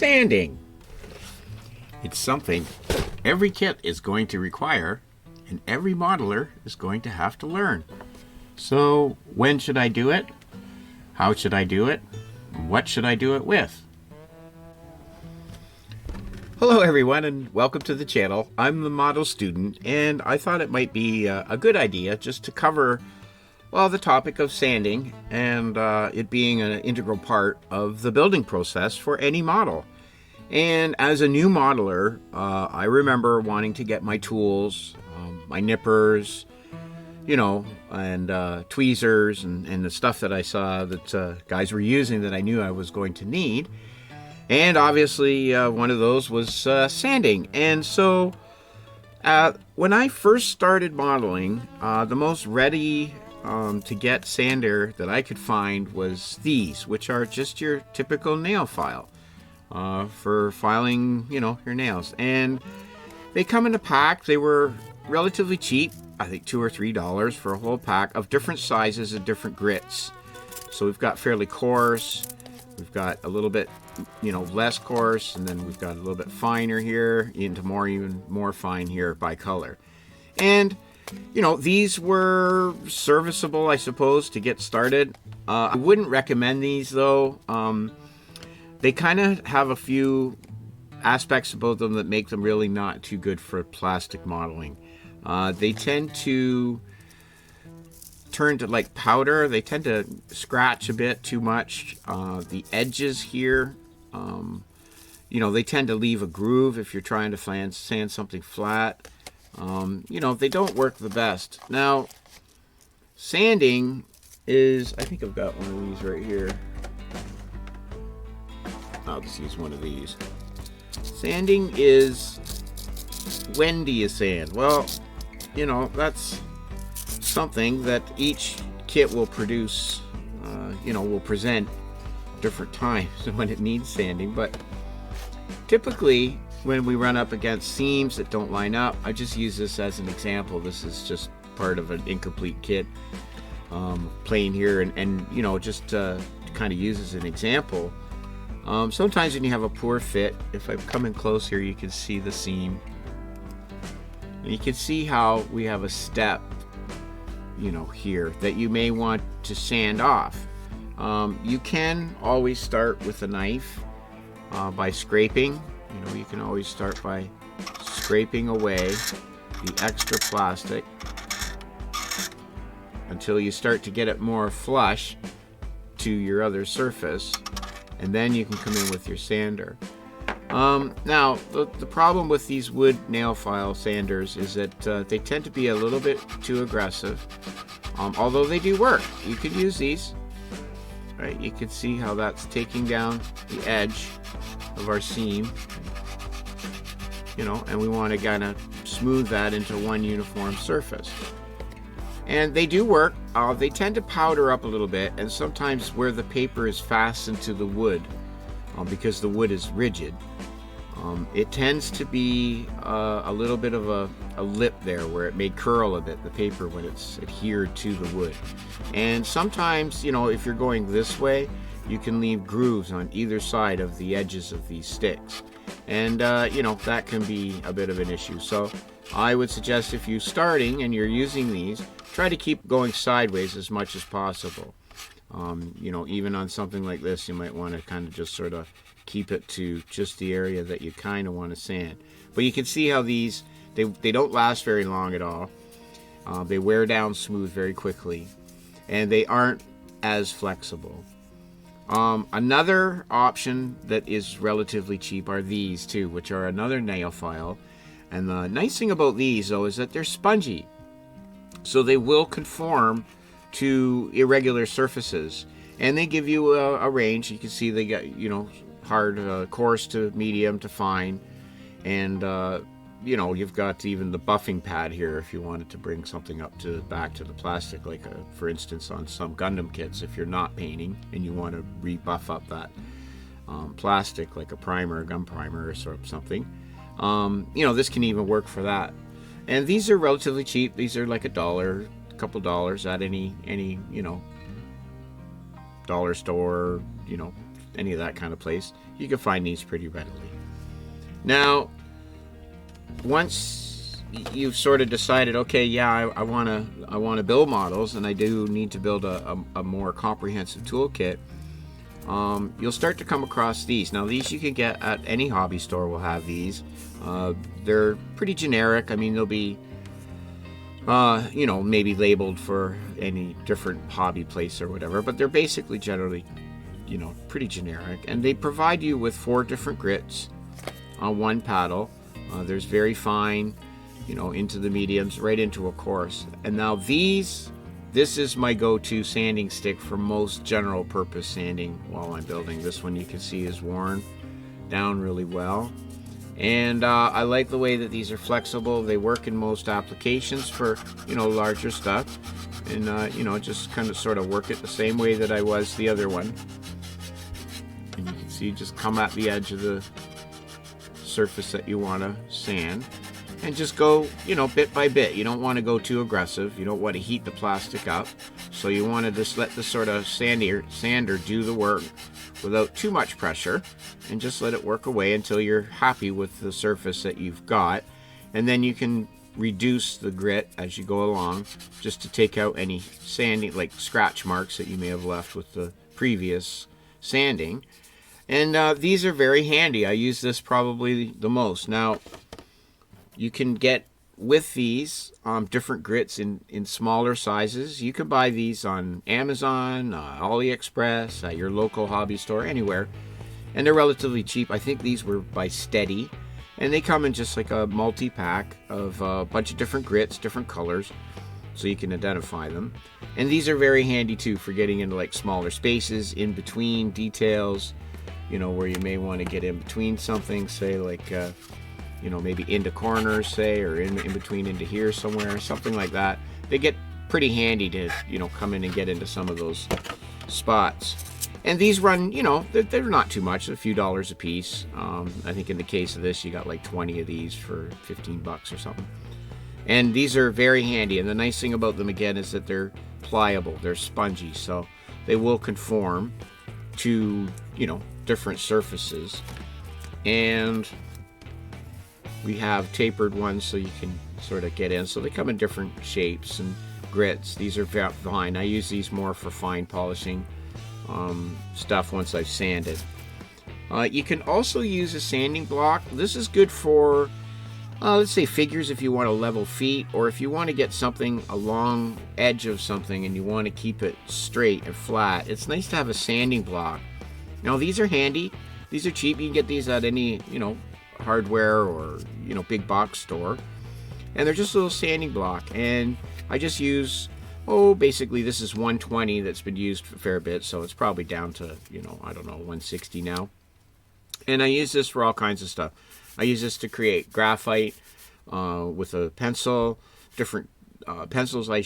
Sanding. It's something every kit is going to require and every modeler is going to have to learn. So when should I do it? How should I do it? What should I do it with? Hello everyone and welcome to the channel. I'm the model student and I thought it might be a good idea just to cover the topic of sanding and it being an integral part of the building process for any model. And as a new modeler, I remember wanting to get my tools, my nippers, and tweezers and the stuff that I saw that guys were using that I knew I was going to need. And obviously one of those was sanding. And so when I first started modeling, the most ready to get sander that I could find was these, which are just your typical nail file for filing, your nails. And they come in a pack. They were relatively cheap, I think $2 or $3 for a whole pack of different sizes and different grits. So we've got fairly coarse, we've got a little bit, less coarse, and then we've got a little bit finer here, into even more fine here by color. And these were serviceable, I suppose, to get started. I wouldn't recommend these, though. They kind of have a few aspects about them that make them really not too good for plastic modeling. They tend to turn to like powder. They tend to scratch a bit too much. The edges here, they tend to leave a groove if you're trying to sand something flat. They don't work the best. Now, sanding is, I think I've got one of these right here. I'll just use one of these. Sanding is, when do you sand? Well, that's something that each kit will produce, will present different times when it needs sanding. But typically, when we run up against seams that don't line up, I just use this as an example. This is just part of an incomplete kit playing here and just to kind of use as an example. Sometimes when you have a poor fit, if I come in close here, you can see the seam. And you can see how we have a step, here that you may want to sand off. You can always start with a knife by scraping. You can always start by scraping away the extra plastic until you start to get it more flush to your other surface, and then you can come in with your sander. Now, the problem with these wood nail file sanders is that they tend to be a little bit too aggressive, although they do work. You could use these, right? You can see how that's taking down the edge of our seam, and we want to kind of smooth that into one uniform surface. And they do work. They tend to powder up a little bit, and sometimes where the paper is fastened to the wood, because the wood is rigid, it tends to be a little bit of a lip there where it may curl a bit, the paper, when it's adhered to the wood. And sometimes, if you're going this way, you can leave grooves on either side of the edges of these sticks. And, that can be a bit of an issue. So I would suggest if you're starting and you're using these, try to keep going sideways as much as possible. Even on something like this, you might want to kind of just sort of keep it to just the area that you kind of want to sand. But you can see how these, they don't last very long at all. They wear down smooth very quickly, and they aren't as flexible. Another option that is relatively cheap are these too, which are another nail file. And the nice thing about these, though, is that they're spongy. So they will conform to irregular surfaces. And they give you a range. You can see they got, hard, coarse to medium to fine. And, you've got even the buffing pad here if you wanted to bring something back to the plastic, like for instance on some Gundam kits, if you're not painting and you want to rebuff up that plastic, like a primer, a gum primer or something. This can even work for that. And these are relatively cheap. These are like $1, a couple dollars at any dollar store, any of that kind of place, you can find these pretty readily. Now, once you've sort of decided, okay, yeah, I want to build models, and I do need to build a more comprehensive toolkit, you'll start to come across these. Now, these you can get at any hobby store. Will have these. They're pretty generic. I mean, they'll be maybe labeled for any different hobby place or whatever, but they're basically generally, pretty generic. And they provide you with 4 different grits on one paddle. There's very fine, into the mediums, right into a coarse. And now this is my go-to sanding stick for most general purpose sanding while I'm building. This one you can see is worn down really well. And I like the way that these are flexible. They work in most applications for, larger stuff. And, just kind of sort of work it the same way that I was the other one. And you can see, just come at the edge of the surface that you want to sand. And just go, bit by bit. You don't want to go too aggressive. You don't want to heat the plastic up. So you want to just let the sort of sander do the work without too much pressure, and just let it work away until you're happy with the surface that you've got. And then you can reduce the grit as you go along, just to take out any sanding, like scratch marks that you may have left with the previous sanding. And these are very handy. I use this probably the most. Now, you can get with these different grits in smaller sizes. You can buy these on Amazon, AliExpress, at your local hobby store, anywhere. And they're relatively cheap. I think these were by Steady. And they come in just like a multi-pack of a bunch of different grits, different colors, so you can identify them. And these are very handy too for getting into like smaller spaces, in between details, where you may want to get in between something, say like maybe into corners, say, or in between into here somewhere, something like that. They get pretty handy to, come in and get into some of those spots. And these run, they're not too much, a few dollars a piece. I think in the case of this, you got like 20 of these for $15 or something. And these are very handy. And the nice thing about them, again, is that they're pliable, they're spongy, so they will conform to, different surfaces. And we have tapered ones so you can sort of get in. So they come in different shapes and grits. These are fine. I use these more for fine polishing stuff once I've sanded. You can also use a sanding block. This is good for, let's say, figures if you want to level feet, or if you want to get something along edge of something and you want to keep it straight and flat. It's nice to have a sanding block. Now, these are handy. These are cheap. You can get these at any, hardware or big box store, and they're just a little sanding block. And I just use, basically this is 120 that's been used a fair bit, so it's probably down to 160 now. And I use this for all kinds of stuff. I use this to create graphite with a pencil, different pencils I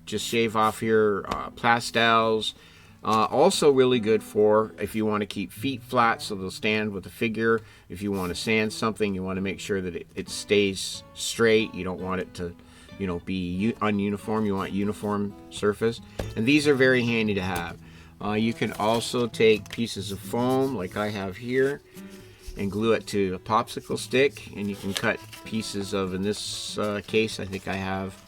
just shave off here, pastels. Also really good for if you want to keep feet flat so they'll stand with the figure. If you want to sand something, you want to make sure that it stays straight. You don't want it to, be ununiform. You want uniform surface. And these are very handy to have. You can also take pieces of foam like I have here and glue it to a popsicle stick. And you can cut pieces of, in this case, I think I have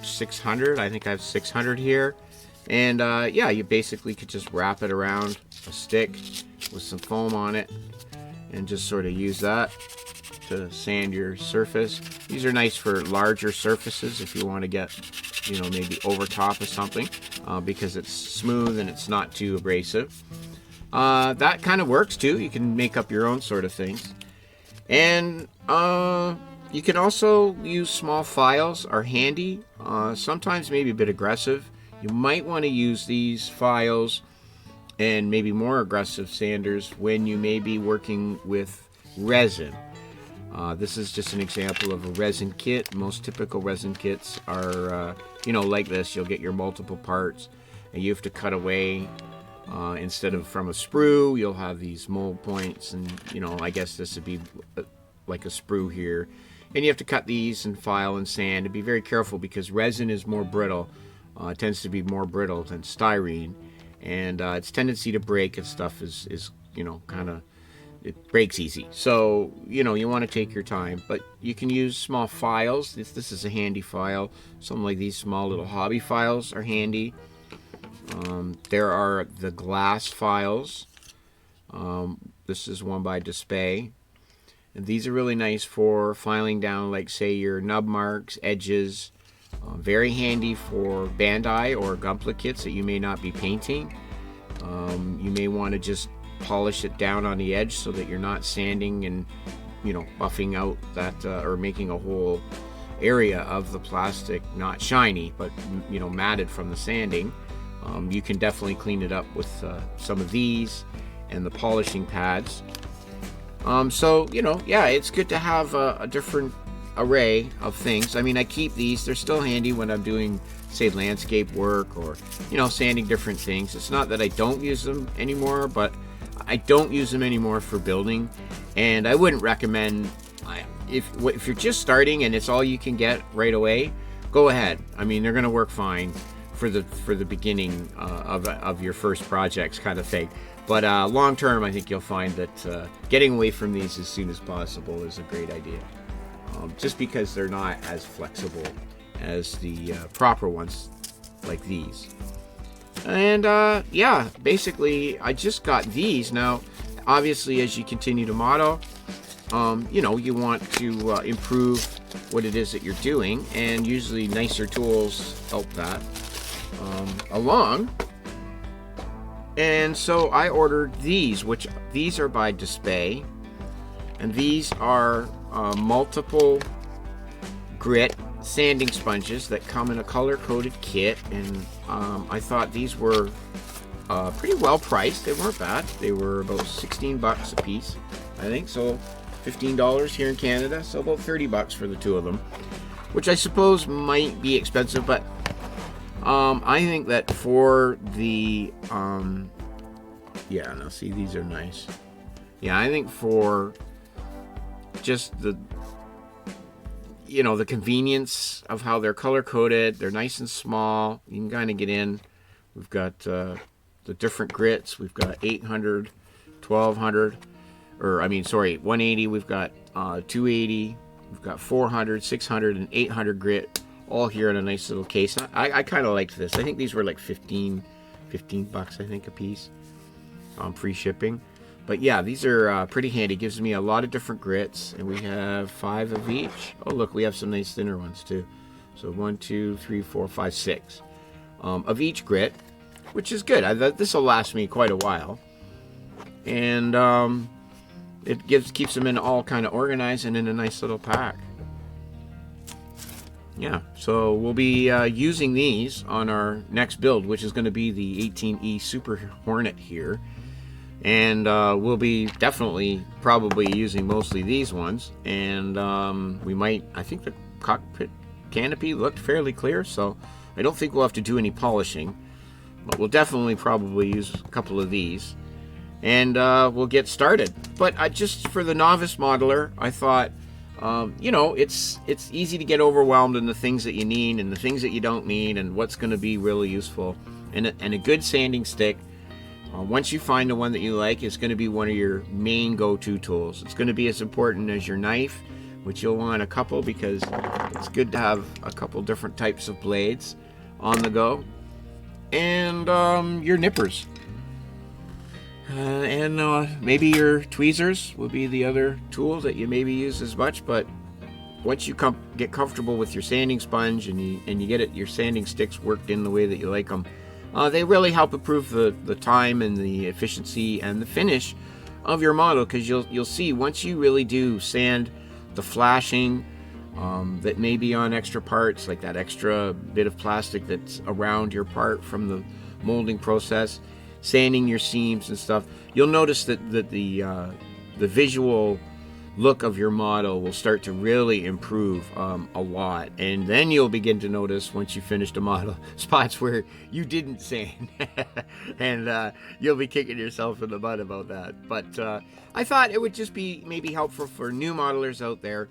600. I think I have 600 here. And you basically could just wrap it around a stick with some foam on it and just sort of use that to sand your surface. These are nice for larger surfaces if you want to get, maybe over top of something because it's smooth and it's not too abrasive. That kind of works too. You can make up your own sort of things. And you can also use small files, are handy, sometimes maybe a bit aggressive. You might want to use these files and maybe more aggressive sanders when you may be working with resin. This is just an example of a resin kit. Most typical resin kits are, like this. You'll get your multiple parts and you have to cut away. Instead of from a sprue, you'll have these mold points, and, I guess this would be like a sprue here. And you have to cut these and file and sand and be very careful because resin is more brittle. It tends to be more brittle than styrene, and its tendency to break and stuff is you know, kind of, it breaks easy. So, you know, you want to take your time, but you can use small files. This is a handy file. Something like these small little hobby files are handy. There are the glass files. This is one by Display. And these are really nice for filing down, like, say, your nub marks, edges. Very handy for Bandai or Gunpla kits that you may not be painting. You may want to just polish it down on the edge so that you're not sanding and, you know, buffing out that or making a whole area of the plastic not shiny but, you know, matted from the sanding. You can definitely clean it up with some of these and the polishing pads. So, you know, yeah, it's good to have a different array of things. I mean, I keep these. They're still handy when I'm doing, say, landscape work or, you know, sanding different things. It's not that I don't use them anymore, but I don't use them anymore for building. And I wouldn't recommend, if you're just starting and it's all you can get right away, go ahead. I mean, they're going to work fine for the beginning of your first projects kind of thing. But long term, I think you'll find that getting away from these as soon as possible is a great idea. Just because they're not as flexible as the proper ones like these. And yeah, basically I just got these. Now, obviously, as you continue to model, you know, you want to improve what it is that you're doing, and usually nicer tools help that along. And so I ordered these, which these are by Display, and these are multiple grit sanding sponges that come in a color-coded kit, and I thought these were pretty well priced. They weren't bad. They were about 16 bucks a piece, I think. So $15 here in Canada, so about 30 bucks for the two of them, which I suppose might be expensive, but I think that for the yeah, now see, these are nice. Yeah, I think for just the, you know, the convenience of how they're color coded, they're nice and small. You can kind of get in. We've got the different grits. We've got 800, 1200, or I mean, sorry, 180. We've got 280. We've got 400, 600, and 800 grit, all here in a nice little case. I kind of liked this. I think these were like 15 bucks, I think, a piece. Free shipping. But yeah, these are pretty handy. Gives me a lot of different grits, and we have 5 of each. Oh, look, we have some nice thinner ones too. So 1, 2, 3, 4, 5, 6 of each grit, which is good. This will last me quite a while, and it keeps them in all kind of organized and in a nice little pack. Yeah, so we'll be using these on our next build, which is going to be the 18E Super Hornet here. And we'll be definitely probably using mostly these ones. And we might, I think the cockpit canopy looked fairly clear, so I don't think we'll have to do any polishing. But we'll definitely probably use a couple of these. And we'll get started. But just for the novice modeler, I thought, you know, it's easy to get overwhelmed in the things that you need and the things that you don't need and what's going to be really useful. And a good sanding stick, once you find the one that you like, it's going to be one of your main go-to tools. It's going to be as important as your knife, which you'll want a couple because it's good to have a couple different types of blades on the go. And your nippers. And maybe your tweezers will be the other tool that you maybe use as much, but once you get comfortable with your sanding sponge and you get your sanding sticks worked in the way that you like them, they really help improve the time and the efficiency and the finish of your model, because you'll see once you really do sand the flashing that may be on extra parts, like that extra bit of plastic that's around your part from the molding process, sanding your seams and stuff, you'll notice that the visual look of your model will start to really improve a lot. And then you'll begin to notice, once you finish the model, spots where you didn't sand. And you'll be kicking yourself in the butt about that. But I thought it would just be maybe helpful for new modelers out there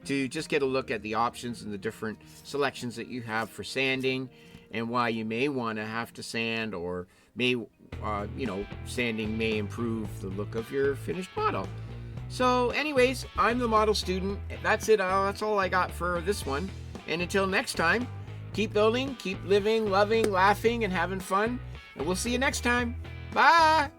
to just get a look at the options and the different selections that you have for sanding, and why you may want to have to sand, or may, sanding may improve the look of your finished model. So anyways, I'm the model student. That's it. That's all I got for this one. And until next time, keep building, keep living, loving, laughing, and having fun. And we'll see you next time. Bye!